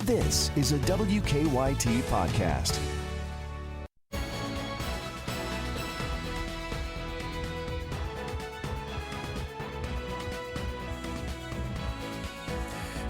This is a WKYT podcast.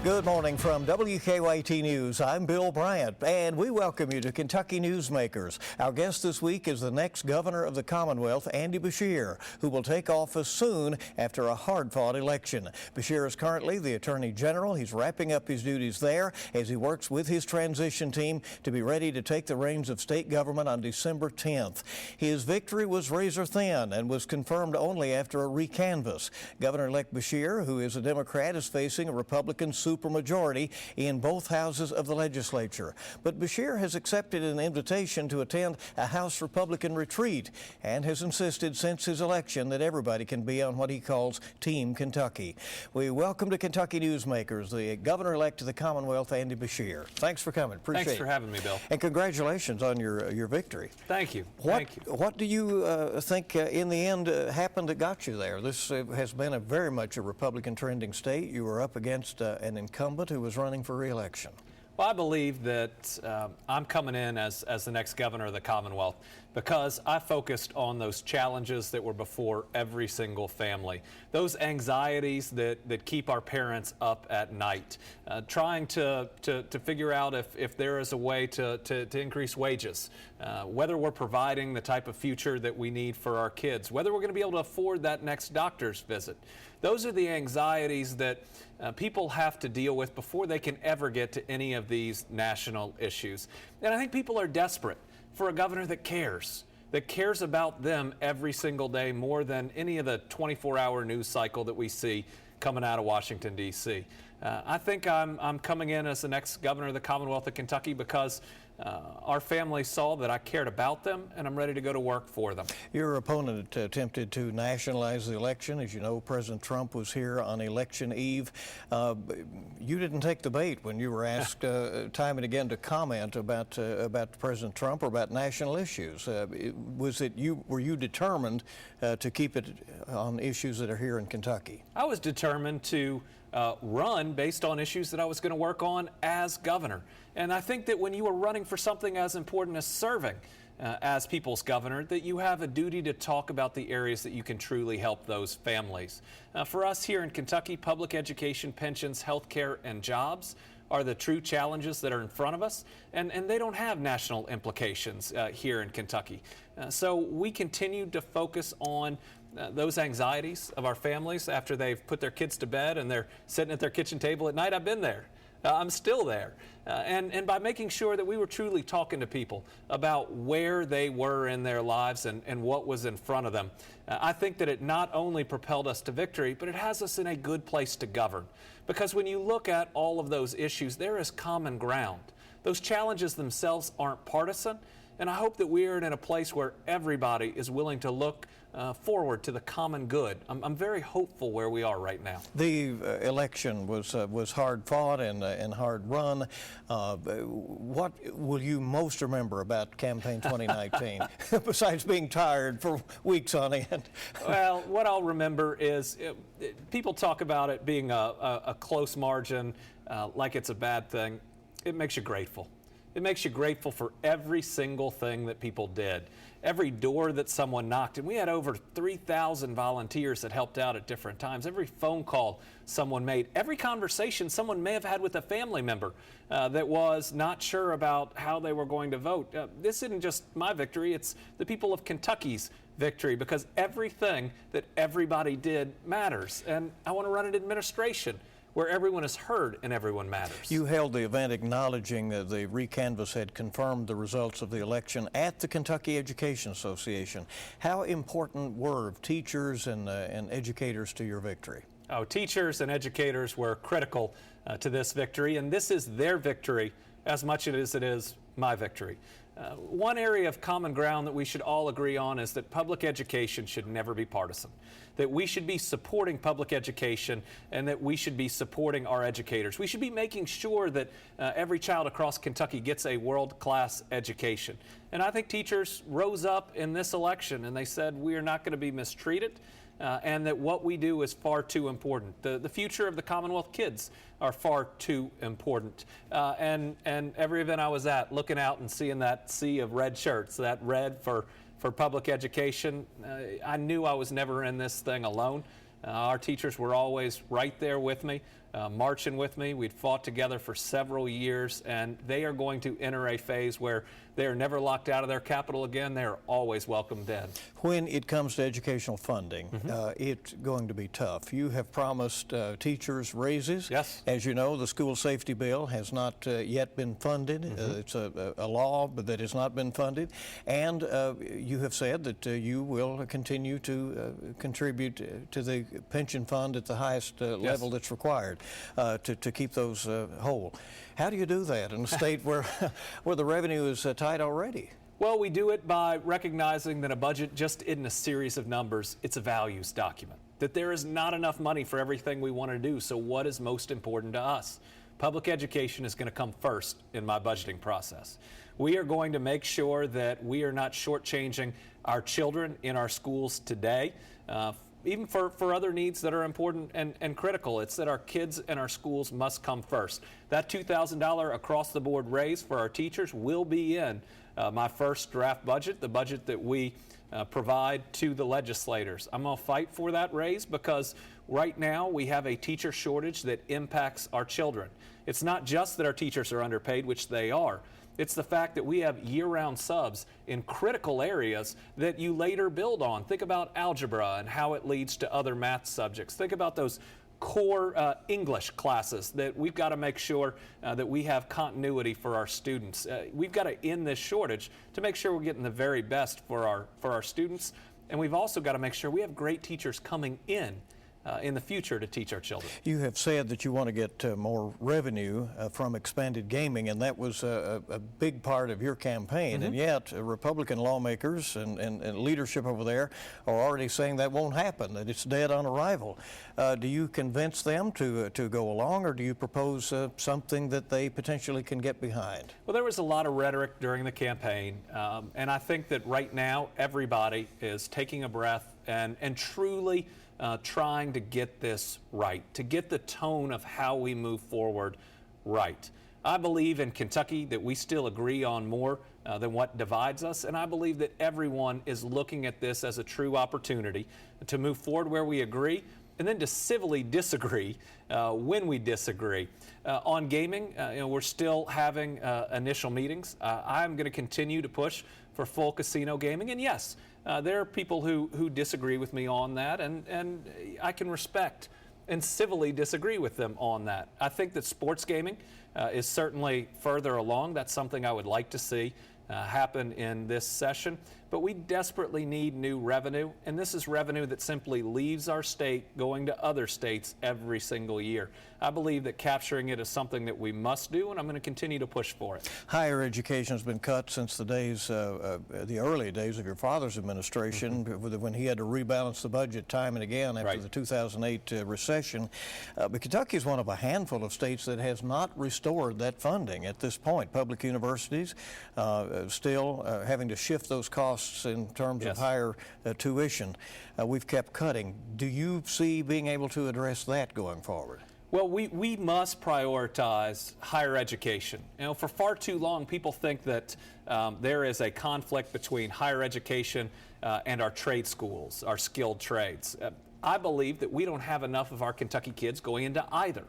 Good morning from WKYT News. I'm Bill Bryant, and we welcome you to Kentucky Newsmakers. Our guest this week is the next Governor of the Commonwealth, Andy Beshear, who will take office soon after a hard-fought election. Beshear is currently the Attorney General. He's wrapping up his duties there as he works with his transition team to be ready to take the reins of state government on December 10th. His victory was razor-thin and was confirmed only after a recanvass. Governor-elect Beshear, who is a Democrat, is facing a Republican supermajority in both houses of the legislature. But Beshear has accepted an invitation to attend a House Republican retreat and has insisted since his election that everybody can be on what he calls Team Kentucky. We welcome to Kentucky Newsmakers the Governor-elect of the Commonwealth, Andy Beshear. Thanks for coming. Appreciate it. Thanks for having me, Bill. And congratulations on your victory. Thank you. What do you think in the end happened that got you there? This has been very much a Republican trending state. You were up against an incumbent who was running for re-election. Well, I believe that I'm coming in as the next governor of the Commonwealth because I focused on those challenges that were before every single family, those anxieties that keep our parents up at night, trying to figure out if there is a way to increase wages, whether we're providing the type of future that we need for our kids, whether we're going to be able to afford that next doctor's visit. Those are the anxieties that people have to deal with before they can ever get to any of these national issues. And I think people are desperate for a governor that cares about them every single day more than any of the 24-hour news cycle that we see coming out of Washington, D.C. I think I'm coming in as the next governor of the Commonwealth of Kentucky because our family saw that I cared about them, and I'm ready to go to work for them. Your opponent attempted to nationalize the election. As you know, President Trump was here on election eve. You didn't take the bait when you were asked time and again to comment about President Trump or about national issues. Were you determined to keep it on issues that are here in Kentucky? I was determined to run based on issues that I was going to work on as governor. And I think that when you are running for something as important as serving as people's governor, that you have a duty to talk about the areas that you can truly help those families. For us here in Kentucky, public education, pensions, health care, and jobs are the true challenges that are in front of us, and they don't have national implications here in Kentucky. So we continue to focus on those anxieties of our families after they've put their kids to bed and they're sitting at their kitchen table at night. I've been there. I'm still there. And by making sure that we were truly talking to people about where they were in their lives and what was in front of them, I think that it not only propelled us to victory, but it has us in a good place to govern. Because when you look at all of those issues, there is common ground. Those challenges themselves aren't partisan, and I hope that we are in a place where everybody is willing to look forward to the common good. I'm very hopeful where we are right now. The election was hard fought and hard run. What will you most remember about campaign 2019, besides being tired for weeks on end? Well, what I'll remember is people talk about it being a close margin, like it's a bad thing. It makes you grateful. It makes you grateful for every single thing that people did, every door that someone knocked. And we had over 3,000 volunteers that helped out at different times, every phone call someone made, every conversation someone may have had with a family member that was not sure about how they were going to vote. This isn't just my victory, it's the people of Kentucky's victory, because everything that everybody did matters. And I want to run an administration where everyone is heard and everyone matters. You held the event acknowledging that the recanvass had confirmed the results of the election at the Kentucky Education Association. How important were teachers and educators to your victory? Oh, teachers and educators were critical to this victory, and this is their victory as much as it is my victory. One area of common ground that we should all agree on is that public education should never be partisan, that we should be supporting public education and that we should be supporting our educators. We should be making sure that every child across Kentucky gets a world-class education. And I think teachers rose up in this election and they said, we are not going to be mistreated. and that what we do is far too important. The future of the Commonwealth kids are far too important. And every event I was at, looking out and seeing that sea of red shirts, that red for public education, I knew I was never in this thing alone. Our teachers were always right there with me, marching with me. We'd fought together for several years, and they are going to enter a phase where they are never locked out of their capital again. They are always welcomed in. When it comes to educational funding, it's going to be tough. You have promised teachers raises. Yes. As you know, the school safety bill has not yet been funded. It's a law that has not been funded. And you have said that you will continue to contribute to the pension fund at the highest level that's required to keep those whole. How do you do that in a state where the revenue is tight already? Well, we do it by recognizing that a budget just isn't a series of numbers, it's a values document. That there is not enough money for everything we want to do, so what is most important to us? Public education is going to come first in my budgeting process. We are going to make sure that we are not shortchanging our children in our schools today, even for other needs that are important and critical. It's that our kids and our schools must come first. That $2,000 across-the-board raise for our teachers will be in my first draft budget, the budget that we provide to the legislators. I'm going to fight for that raise because right now we have a teacher shortage that impacts our children. It's not just that our teachers are underpaid, which they are. It's the fact that we have year-round subs in critical areas that you later build on. Think about algebra and how it leads to other math subjects. Think about those core English classes that we've got to make sure that we have continuity for our students. We've got to end this shortage to make sure we're getting the very best for our students. And we've also got to make sure we have great teachers coming in the future to teach our children. You have said that you want to get more revenue from expanded gaming, and that was a big part of your campaign. And yet, Republican lawmakers and leadership over there are already saying that won't happen, that it's dead on arrival. Do you convince them to go along, or do you propose something that they potentially can get behind? Well, there was a lot of rhetoric during the campaign, and I think that right now everybody is taking a breath and truly trying to get this right, to get the tone of how we move forward right. I believe in Kentucky that we still agree on more than what divides us, and I believe that everyone is looking at this as a true opportunity to move forward where we agree and then to civilly disagree when we disagree. On gaming, we're still having initial meetings. I'm going to continue to push for full casino gaming, and yes, there are people who disagree with me on that, and I can respect and civilly disagree with them on that. I think that sports gaming is certainly further along. That's something I would like to see happen in this session. But we desperately need new revenue, and this is revenue that simply leaves our state going to other states every single year. I believe that capturing it is something that we must do, and I'm going to continue to push for it. Higher education has been cut since the days, the early days of your father's administration, when he had to rebalance the budget time and again after the 2008 recession. But Kentucky is one of a handful of states that has not restored that funding at this point. Public universities still having to shift those costs in terms of higher tuition. We've kept cutting. Do you see being able to address that going forward? Well, we must prioritize higher education. For far too long, people think that there is a conflict between higher education and our trade schools, our skilled trades. I believe that we don't have enough of our Kentucky kids going into either.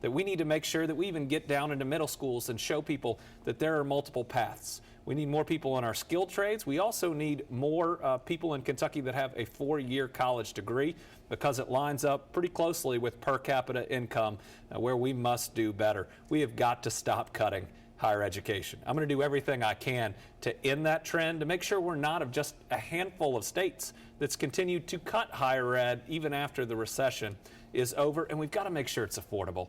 That we need to make sure that we even get down into middle schools and show people that there are multiple paths. We need more people in our skilled trades. We also need more people in Kentucky that have a 4-year college degree because it lines up pretty closely with per capita income where we must do better. We have got to stop cutting higher education. I'm going to do everything I can to end that trend, to make sure we're not of just a handful of states that's continued to cut higher ed even after the recession is over, and we've got to make sure it's affordable.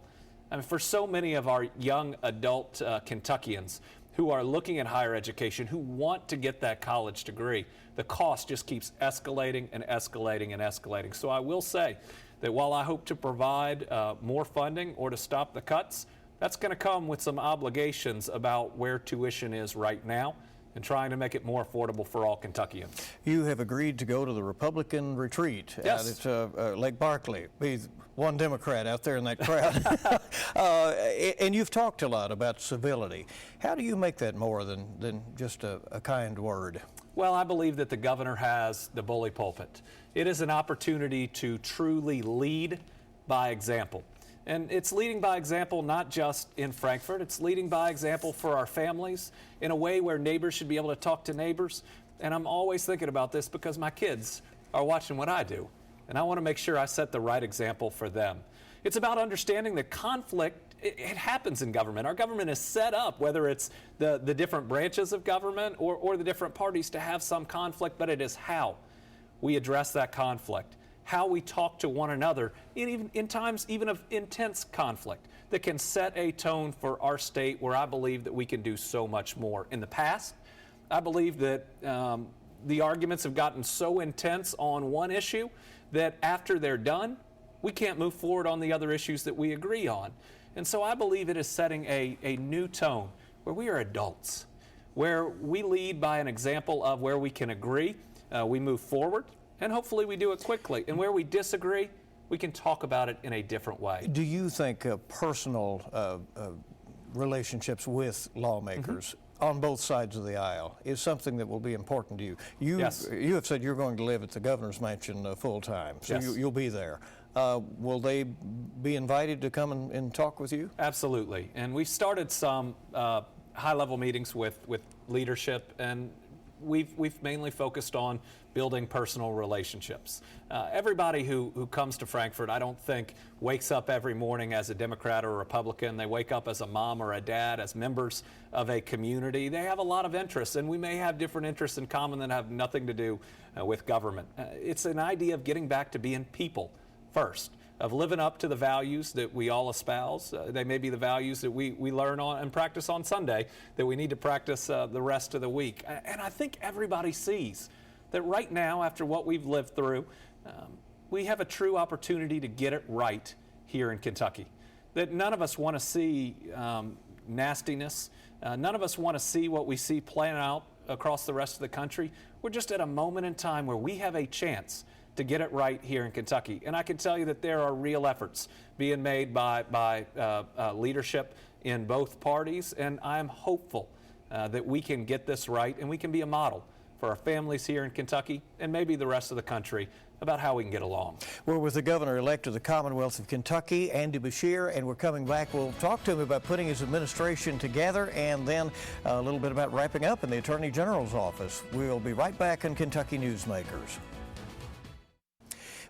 I mean, for so many of our young adult Kentuckians who are looking at higher education, who want to get that college degree, the cost just keeps escalating and escalating and escalating. So I will say that while I hope to provide more funding or to stop the cuts, that's going to come with some obligations about where tuition is right now and trying to make it more affordable for all Kentuckians. You have agreed to go to the Republican retreat Yes. out at Lake Barkley. Be one Democrat out there in that crowd. And you've talked a lot about civility. How do you make that more than just a kind word? Well, I believe that the governor has the bully pulpit. It is an opportunity to truly lead by example. And it's leading by example not just in Frankfort, it's leading by example for our families in a way where neighbors should be able to talk to neighbors. And I'm always thinking about this because my kids are watching what I do, and I want to make sure I set the right example for them. It's about understanding that conflict, it happens in government. Our government is set up, whether it's the different branches of government or the different parties, to have some conflict, but it is how we address that conflict, how we talk to one another in times even of intense conflict that can set a tone for our state where I believe that we can do so much more. In the past, I believe that the arguments have gotten so intense on one issue that after they're done, we can't move forward on the other issues that we agree on. And so I believe it is setting a new tone where we are adults, where we lead by an example of where we can agree, we move forward, and hopefully we do it quickly. And where we disagree, we can talk about it in a different way. Do you think personal relationships with lawmakers on both sides of the aisle is something that will be important to you? Yes. You have said you're going to live at the governor's mansion full time, so Yes. you'll be there. Will they be invited to come and talk with you? Absolutely. And we've started some high-level meetings with leadership, and we've mainly focused on building personal relationships. Everybody who comes to Frankfort, I don't think, wakes up every morning as a Democrat or a Republican. They wake up as a mom or a dad, as members of a community. They have a lot of interests, and we may have different interests in common that have nothing to do with government. It's an idea of getting back to being people first, of living up to the values that we all espouse. They may be the values that we learn on and practice on Sunday that we need to practice the rest of the week. And I think everybody sees that right now, after what we've lived through, we have a true opportunity to get it right here in Kentucky. That none of us want to see nastiness. None of us want to see what we see playing out across the rest of the country. We're just at a moment in time where we have a chance to get it right here in Kentucky. And I can tell you that there are real efforts being made by leadership in both parties, and I'm hopeful that we can get this right and we can be a model for our families here in Kentucky and maybe the rest of the country about how we can get along. We're with the Governor-elect of the Commonwealth of Kentucky, Andy Beshear, and we're coming back. We'll talk to him about putting his administration together and then a little bit about wrapping up in the Attorney General's office. We'll be right back on Kentucky Newsmakers.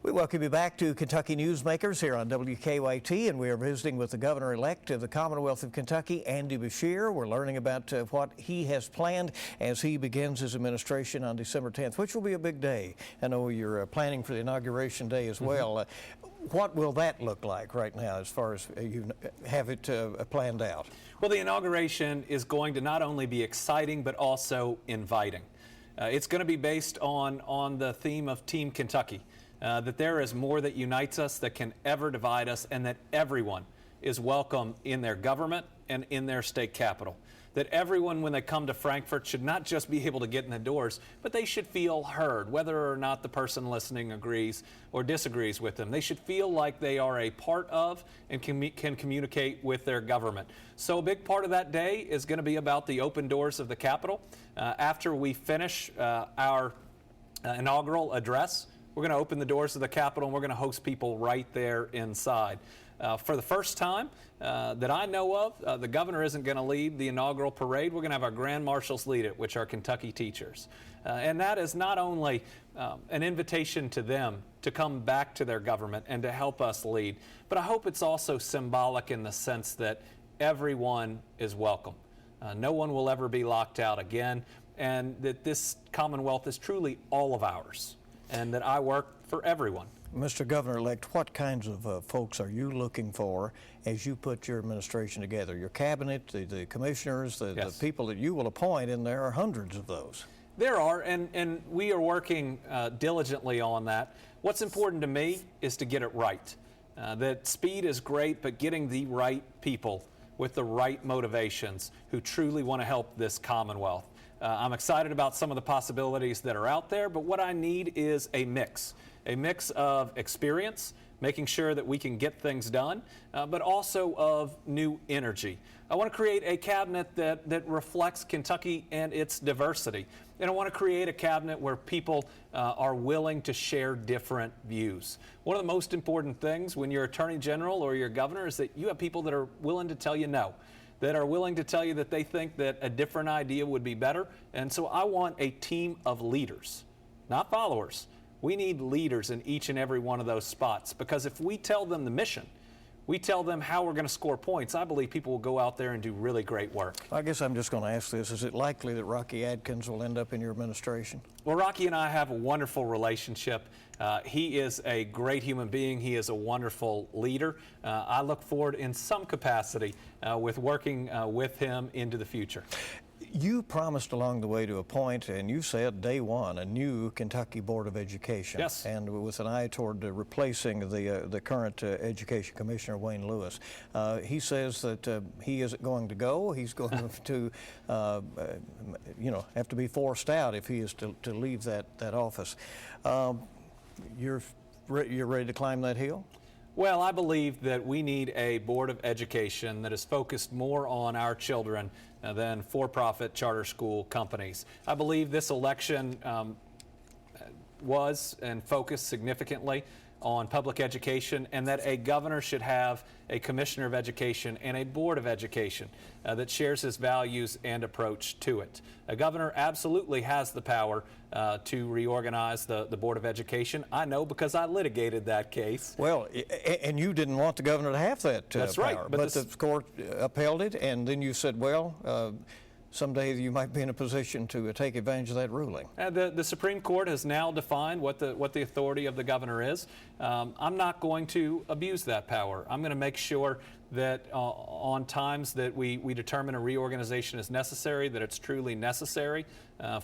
We welcome you back to Kentucky Newsmakers here on WKYT, and we are visiting with the Governor-elect of the Commonwealth of Kentucky, Andy Beshear. We're learning about what he has planned as he begins his administration on December 10th, which will be a big day. I know you're planning for the Inauguration Day as well. What will that look like right now as far as you have it planned out? Well, the inauguration is going to not only be exciting but also inviting. It's going to be based on the theme of Team Kentucky. That there is more that unites us that can ever divide us, and that everyone is welcome in their government and in their state capital. That everyone, when they come to Frankfort, should not just be able to get in the doors, but they should feel heard, whether or not the person listening agrees or disagrees with them. They should feel like they are a part of and can communicate with their government. So a big part of that day is going to be about the open doors of the Capitol. After we finish our inaugural address, we're going to open the doors of the Capitol and we're going to host people right there inside. For the first time that I know of, the governor isn't going to lead the inaugural parade. We're going to have our grand marshals lead it, which are Kentucky teachers. And that is not only an invitation to them to come back to their government and to help us lead, but I hope it's also symbolic in the sense that everyone is welcome. No one will ever be locked out again, and that this Commonwealth is truly all of ours, and that I work for everyone. Mr. Governor-elect, what kinds of folks are you looking for as you put your administration together? Your cabinet, the commissioners, the people that you will appoint, and there are hundreds of those. There are, and we are working diligently on that. What's important to me is to get it right. That speed is great, but getting the right people with the right motivations who truly want to help this Commonwealth. I'm excited about some of the possibilities that are out there, but what I need is a mix of experience, making sure that we can get things done, but also of new energy. I want to create a cabinet that reflects Kentucky and its diversity. And I want to create a cabinet where people are willing to share different views. One of the most important things when you're Attorney General or you're Governor is that you have people that are willing to tell you no, that are willing to tell you that they think that a different idea would be better. And so I want a team of leaders, not followers. We need leaders in each and every one of those spots, because if we tell them the mission, we tell them how we're going to score points, I believe people will go out there and do really great work. I guess I'm just going to ask this. Is it likely that Rocky Adkins will end up in your administration? Well, Rocky and I have a wonderful relationship. He is a great human being. He is a wonderful leader. I look forward in some capacity with working with him into the future. You promised along the way to appoint, and you said day one, a new Kentucky Board of Education. Yes. And with an eye toward replacing the current Education Commissioner, Wayne Lewis. He says that he isn't going to go. He's going to, have to be forced out if he is to leave that office. You're ready to climb that hill? Well, I believe that we need a Board of Education that is focused more on our children than for-profit charter school companies. I believe this election was and focused significantly on public education, and that a governor should have a commissioner of education and a board of education that shares his values and approach to it. A governor absolutely has the power to reorganize the Board of Education. I know because I litigated that case. Well, and you didn't want the governor to have that That's power. right. But the court upheld it, and then you said, well, someday you might be in a position to take advantage of that ruling. The Supreme Court has now defined what the authority of the governor is. I'm not going to abuse that power. I'm going to make sure that on times that we determine a reorganization is necessary, that it's truly necessary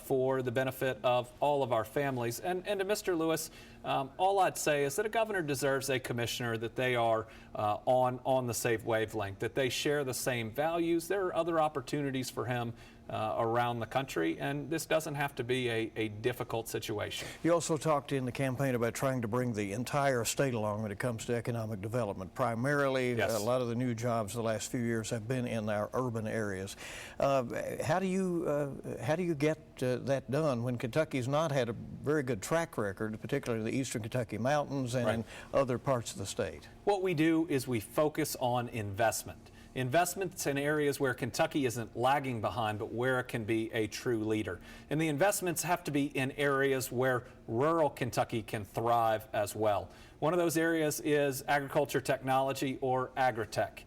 for the benefit of all of our families. And to Mr. Lewis, all I'd say is that a governor deserves a commissioner that they are on the same wavelength, that they share the same values. There are other opportunities for him around the country, and this doesn't have to be a difficult situation. You also talked in the campaign about trying to bring the entire state along when it comes to economic development. Primarily, yes. A lot of the new jobs the last few years have been in our urban areas. How do you get that done when Kentucky's not had a very good track record, particularly the eastern Kentucky mountains and Right. in other parts of the state? What we do is we focus on investment. Investments in areas where Kentucky isn't lagging behind, but where it can be a true leader. And the investments have to be in areas where rural Kentucky can thrive as well. One of those areas is agriculture technology, or agritech.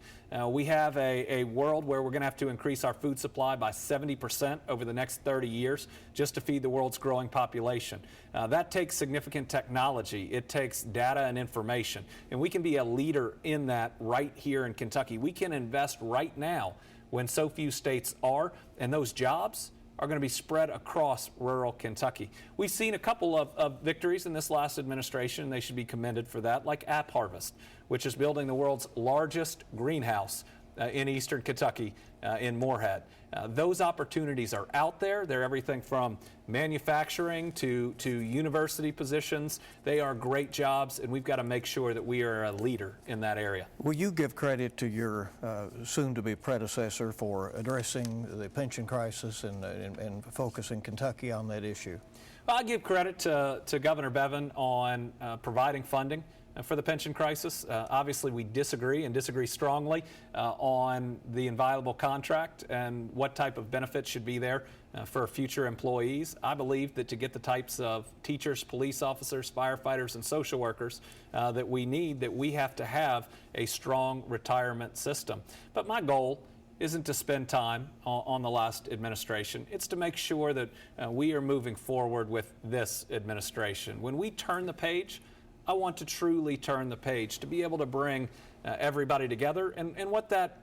We have a world where we're going to have to increase our food supply by 70% over the next 30 years just to feed the world's growing population. That takes significant technology. It takes data and information. And we can be a leader in that right here in Kentucky. We can invest right now when so few states are, and those jobs are going to be spread across rural Kentucky. We've seen a couple of victories in this last administration. They should be commended for that, like App Harvest, which is building the world's largest greenhouse in eastern Kentucky in Moorhead. Those opportunities are out there. They're everything from manufacturing to university positions. They are great jobs, and we've got to make sure that we are a leader in that area. Will you give credit to your soon-to-be predecessor for addressing the pension crisis and focusing Kentucky on that issue? I give credit to Governor Bevin on providing funding for the pension crisis. Obviously, we disagree and disagree strongly on the inviolable contract and what type of benefits should be there for future employees. I believe that to get the types of teachers, police officers, firefighters, and social workers that we need, that we have to have a strong retirement system. But my goal isn't to spend time on the last administration. It's to make sure that we are moving forward with this administration. When we turn the page, I want to truly turn the page, to be able to bring everybody together. And what that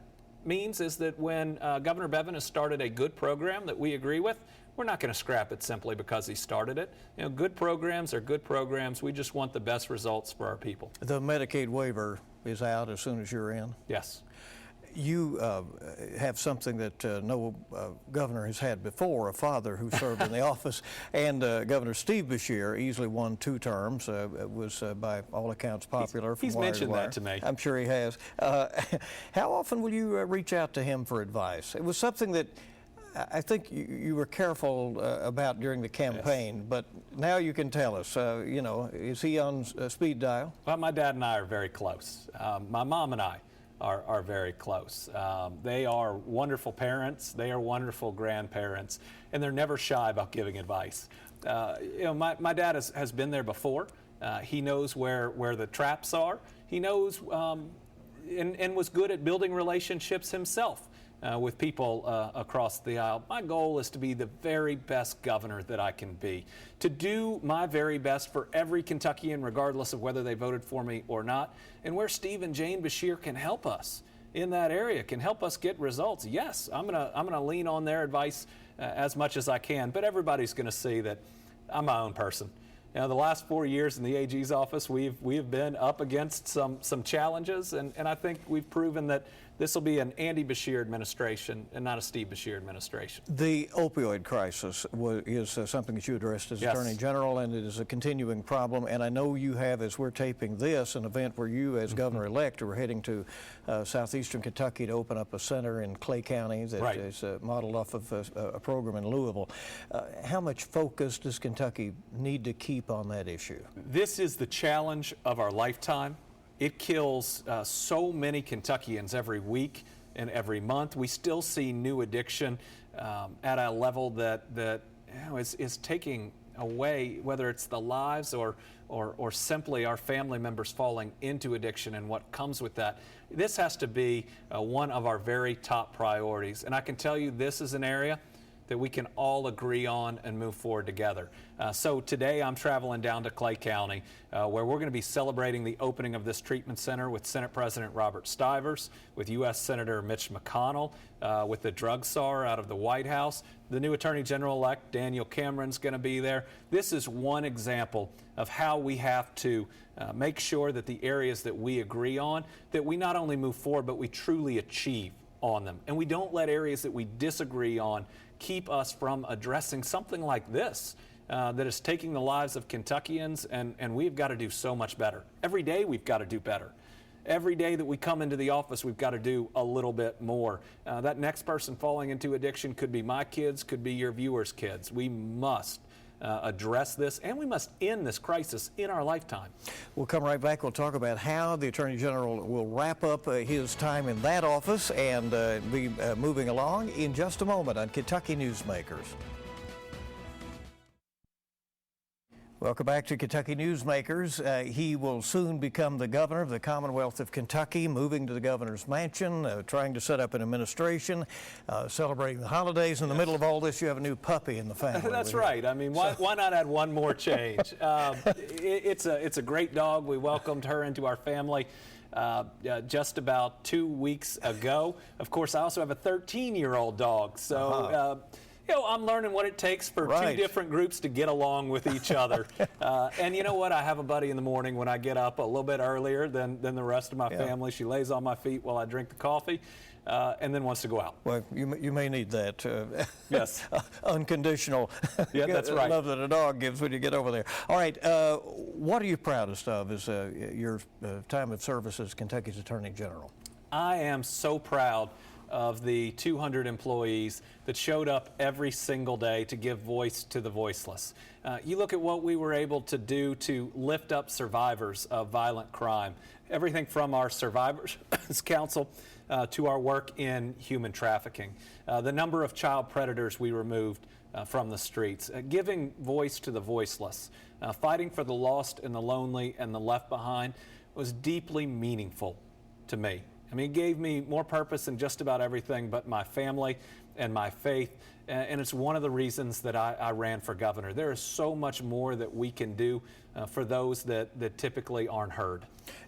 means is that when Governor Bevin has started a good program that we agree with, we're not going to scrap it simply because he started it. You know, good programs are good programs. We just want the best results for our people. The Medicaid waiver is out as soon as you're in. Yes. You have something that no governor has had before, a father who served in the office, and Governor Steve Beshear easily won 2 terms, was by all accounts popular. He's mentioned that to me. I'm sure he has. How often will you reach out to him for advice? It was something that I think you were careful about during the campaign, yes. But now you can tell us, is he on speed dial? Well, my dad and I are very close. My mom and I are very close. They are wonderful parents, they are wonderful grandparents, and they're never shy about giving advice. My dad has been there before. He knows where the traps are. He knows and was good at building relationships himself. With people across the aisle. My goal is to be the very best governor that I can be, to do my very best for every Kentuckian, regardless of whether they voted for me or not, and where Steve and Jane Beshear can help us in that area, can help us get results. Yes, I'm gonna lean on their advice as much as I can, but everybody's gonna see that I'm my own person. The last 4 years in the AG's office, we've been up against some challenges, and I think we've proven that this will be an Andy Beshear administration and not a Steve Beshear administration. The opioid crisis is something that you addressed as yes. Attorney General, and it is a continuing problem. And I know you have, as we're taping this, an event where you, as Governor-elect, are heading to southeastern Kentucky to open up a center in Clay County that right. is modeled off of a program in Louisville. How much focus does Kentucky need to keep on that issue? This is the challenge of our lifetime. It kills so many Kentuckians every week and every month. We still see new addiction at a level that is taking away, whether it's the lives or simply our family members falling into addiction and what comes with that. This has to be one of our very top priorities. And I can tell you this is an area that we can all agree on and move forward together. So today I'm traveling down to Clay County where we're going to be celebrating the opening of this treatment center with Senate President Robert Stivers, with U.S. Senator Mitch McConnell, with the drug czar out of the White House. The new Attorney General-elect Daniel Cameron's going to be there. This is one example of how we have to make sure that the areas that we agree on, that we not only move forward, but we truly achieve on them. And we don't let areas that we disagree on keep us from addressing something like this that is taking the lives of Kentuckians, and we've got to do so much better. Every day we've got to do better. Every day that we come into the office, we've got to do a little bit more. That next person falling into addiction could be my kids, could be your viewers' kids. We must address this, and we must end this crisis in our lifetime. We'll come right back. We'll talk about how the Attorney General will wrap up his time in that office and be moving along in just a moment on Kentucky Newsmakers. Welcome back to Kentucky Newsmakers. He will soon become the governor of the Commonwealth of Kentucky, moving to the governor's mansion, trying to set up an administration, celebrating the holidays. In the middle of all this, you have a new puppy in the family. That's right. I mean, why not add one more change? It's a great dog. We welcomed her into our family just about 2 weeks ago. Of course, I also have a 13-year-old dog. So. I'm learning what it takes for two different groups to get along with each other. And you know what? I have a buddy in the morning when I get up a little bit earlier than the rest of my family. She lays on my feet while I drink the coffee and then wants to go out. Well, you may need that. Yes. Unconditional yeah, that's right. love that a dog gives when you get over there. All right. What are you proudest of as your time of service as Kentucky's Attorney General? I am so proud of the 200 employees that showed up every single day to give voice to the voiceless. You look at what we were able to do to lift up survivors of violent crime, everything from our Survivors Council to our work in human trafficking, the number of child predators we removed from the streets, giving voice to the voiceless, fighting for the lost and the lonely and the left behind was deeply meaningful to me. I mean, it gave me more purpose in just about everything but my family. and my faith. And it's one of the reasons that I ran for governor. There is so much more that we can do for those that typically aren't heard.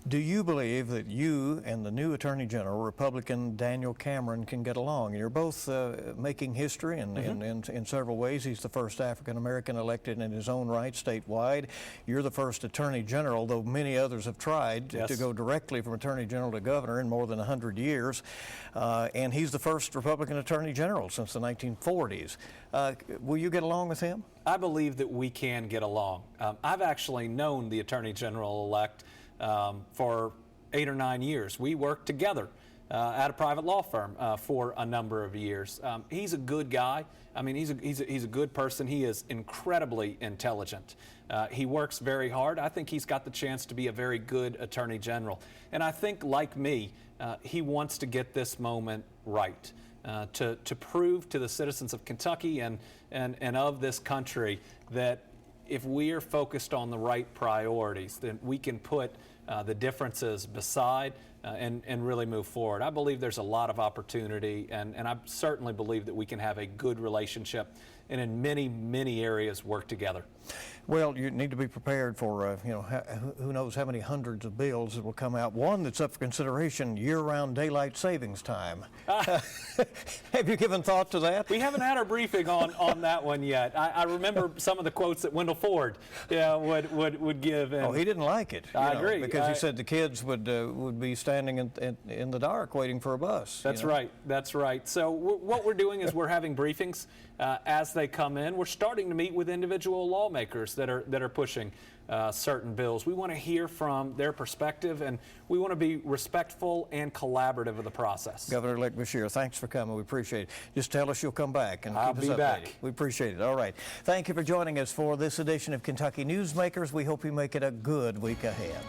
Do you believe that you and the new Attorney General, Republican Daniel Cameron, can get along? You're both making history in several ways. He's the first African-American elected in his own right statewide. You're the first Attorney General, though many others have tried to go directly from Attorney General to Governor in more than 100 years. And he's the first Republican Attorney General since the 1940s. Will you get along with him? I believe that we can get along. I've actually known the Attorney General-elect for 8 or 9 years. We worked together at a private law firm for a number of years. He's a good guy. I mean, he's a good person. He is incredibly intelligent. He works very hard. I think he's got the chance to be a very good Attorney General. And I think, like me, he wants to get this moment right. To prove to the citizens of Kentucky and of this country that if we are focused on the right priorities, then we can put the differences beside and really move forward. I believe there's a lot of opportunity, and I certainly believe that we can have a good relationship and in many, many areas work together. Well, you need to be prepared for, who knows how many hundreds of bills that will come out. One that's up for consideration, year-round daylight savings time. Have you given thought to that? We haven't had our briefing on that one yet. I remember some of the quotes that Wendell Ford would give. And he didn't like it. I agree. Because he said the kids would be standing in the dark waiting for a bus. That's right. That's right. So what we're doing is we're having briefings as they come in. We're starting to meet with individual lawmakers that are pushing certain bills. We want to hear from their perspective, and we want to be respectful and collaborative of the process. Governor-elect Beshear, thanks for coming. We appreciate it. Just tell us you'll come back and I'll keep us be updated. back. We appreciate it. All right. Thank you for joining us for this edition of Kentucky Newsmakers. We hope you make it a good week ahead.